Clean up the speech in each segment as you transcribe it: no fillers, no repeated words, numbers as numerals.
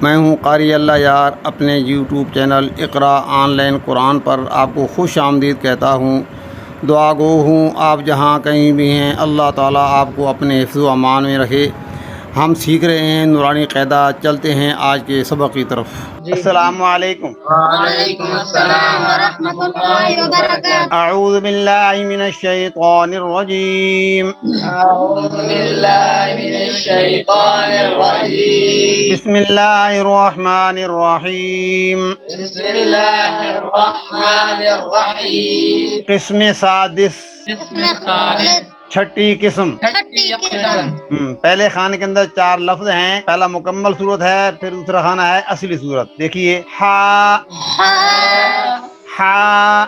میں ہوں قاری اللہ یار، اپنے YouTube channel Iqra online Quran پر آپ کو خوش آمدید کہتا ہوں۔ دعا گو ہوں آپ جہاں کہیں بھی ہیں، اللہ تعالیٰ آپ کو اپنے حفظ و امان میں رکھے۔ ہم سیکھ رہے ہیں نورانی قاعدہ، چلتے ہیں آج کے سبق کی طرف۔ السلام علیکم۔ وعلیکم السلام ورحمۃ اللہ وبرکاتہ۔ اعوذ باللہ من الشیطان الرجیم۔ اعوذ باللہ من الشیطان الرجیم۔ بسم اللہ الرحمن الرحیم۔ بسم اللہ الرحمن الرحیم۔ قسم سادس، قسم ثالث، چھٹی قسم۔ چھٹی قسم۔ پہلے خانے کے اندر 4 لفظ ہیں۔ پہلا مکمل صورت ہے، پھر دوسرا خانہ ہے اصلی صورت۔ دیکھیے ہا، ہا،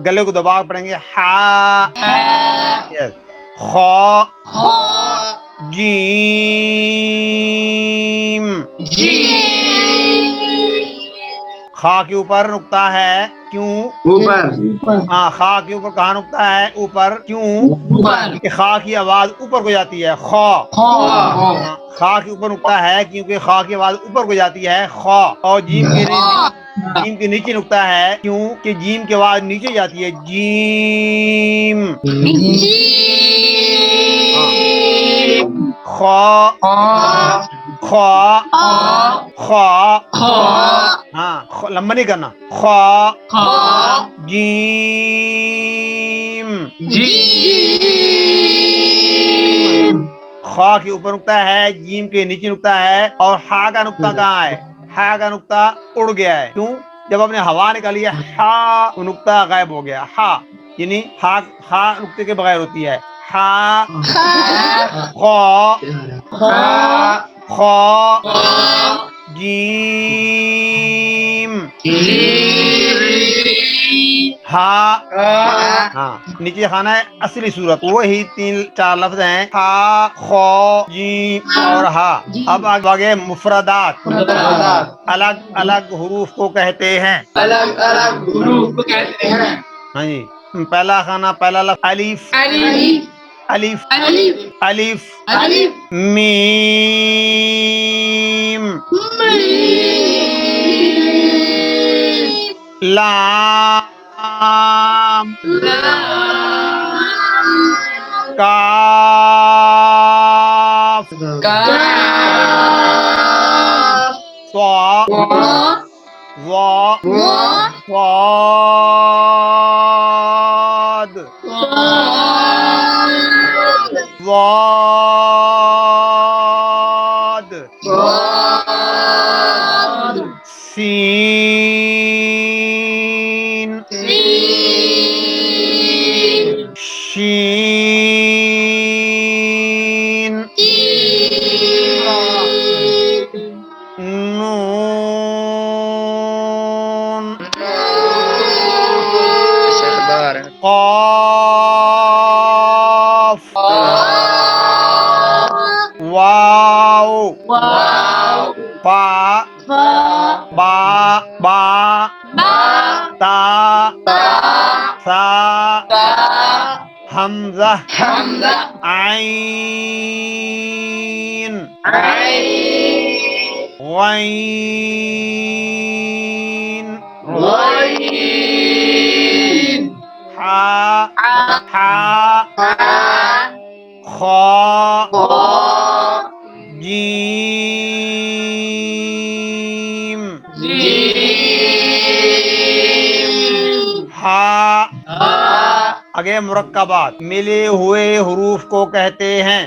گلے کو دبا پڑیں گے، ہا، خا، جیم، خا کے اوپر نقطہ ہے، کیوں؟ اوپر۔ ہاں، خا کے اوپر کہاں نقطہ ہے؟ اوپر، کیوں؟ اوپر۔ کہ خا کی آواز اوپر کو جاتی ہے، خا۔ خا کے اوپر نقطہ ہے کیونکہ خا کی آواز اوپر کو جاتی ہے، خا۔ اور جیم کے نیچے نقطہ ہے، کیوں کہ جیم کی آواز نیچے جاتی ہے، جیم۔ خا، خا، خا، ہاں لمبا نہیں کرنا، خا، جیم۔ خا کے اوپر نقطہ ہے، جیم کے نیچے نقطہ ہے، اور ہا کا نقطہ کہاں ہے؟ ہا کا نقطہ اڑ گیا ہے، کیوں؟ جب ہم نے ہوا نکالی ہے، ہا، وہ نقطہ غائب ہو گیا، ہا یعنی ہا نقطے کے بغیر ہوتی ہے، ہا، خا، خا، جیم، ہا۔ ہاں، نیچے خانہ ہے اصلی صورت، وہی 3-4 لفظ ہیں، ہا، خا، جیم اور ہا۔ اب آگے مفردات، الگ الگ حروف کو کہتے ہیں، الگ الگ حروف کو کہتے ہیں۔ ہاں جی۔ پہلا خانہ، پہلا لفظ الف، الف، الف، میم، لام، کاف، صاد، ظا، صاد، ضاد، سین، شین، نون، قاف، واو، فا، با، تا، سا، حمزہ، عین، غین، حا، خا، جیم، ہا۔ آگے مرکبات، ملے ہوئے حروف کو کہتے ہیں،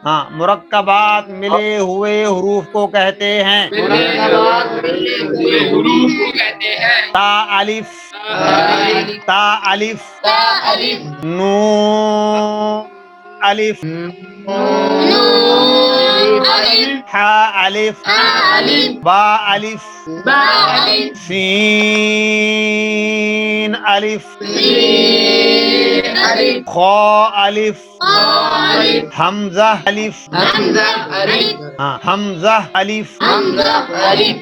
ہاں مرکبات ملے ہوئے حروف کو کہتے ہیں، تا الف، تا الف، نون الف، ہا الف، با الف، سین الف، خا الف، حمزہ الف، ہاں حمزہ الف،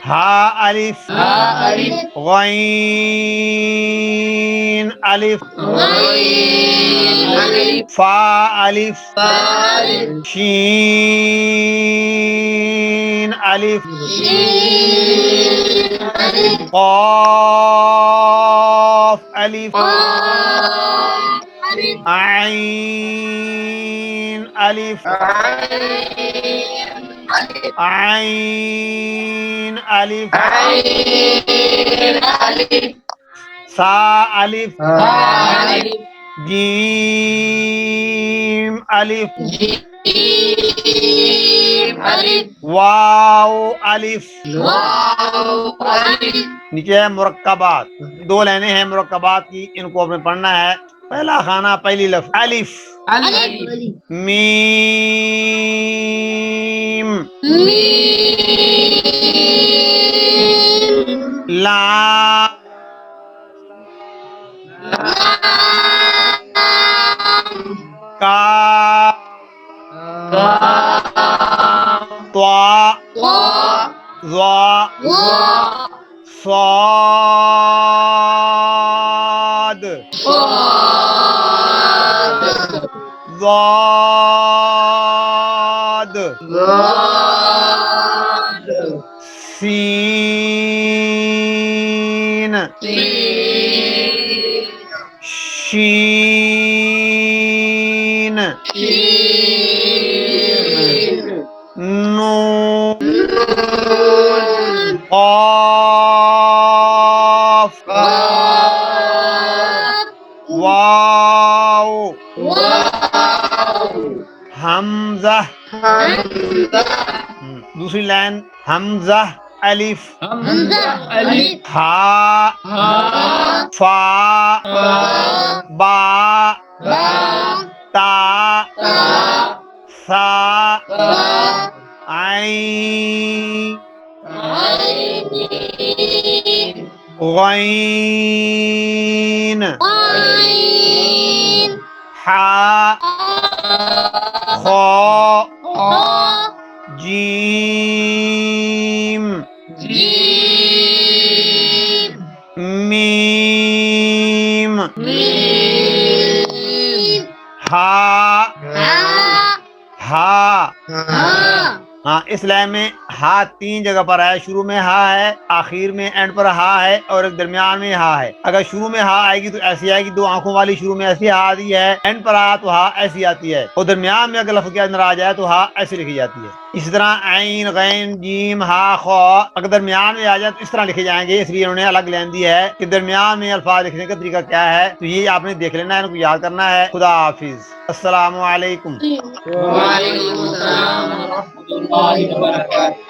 ہا الف، غین الف غين ألف فا الف ألف شين الف شين ألف قاف الف قاف ألف عين الف عين عين ألف الف عين ألف سا الف ألف جيم الف جيم ألف واو الف واو ألف نیچے ہے مرکبات، دو لائنیں ہیں مرکبات کی، ان کو آپ نے پڑھنا ہے۔ پہلا خانہ پہلی لفظ الف ألف میم ميم لام کاف طا ظا صاد ضاد سین شین نون قاف واو حمزہ دوسری لائن حمزہ الف ہا فا با تا سا عین غین حا خا جیم میم ہا ہا ہاں اس لائن میں ہا تین جگہ پر ہے، شروع میں ہا ہے، آخر میں اینڈ پر ہا ہے، اور ایک درمیان میں ہا ہے۔ اگر شروع میں ہا آئے گی تو ایسی آئے گی، دو آنکھوں والی شروع میں ایسی ہا آتی ہے، اینڈ پر آ تو ہا ایسی آتی ہے، اور درمیان میں اگر لفظ کے اندر آ جائے تو ہا ایسی لکھی جاتی ہے۔ اسی طرح عین غین جیم ہا خا اگر درمیان میں آ جائے تو اس طرح لکھے جائیں گے، اس لیے انہوں نے الگ لائن دی ہے کہ درمیان میں الفاظ لکھنے کا طریقہ کیا ہے، تو یہ آپ نے دیکھ لینا ہے، ان کو یاد کرنا ہے۔ خدا حافظ، السلام علیکم۔ وعليكم السلام ورحمة الله وبركاته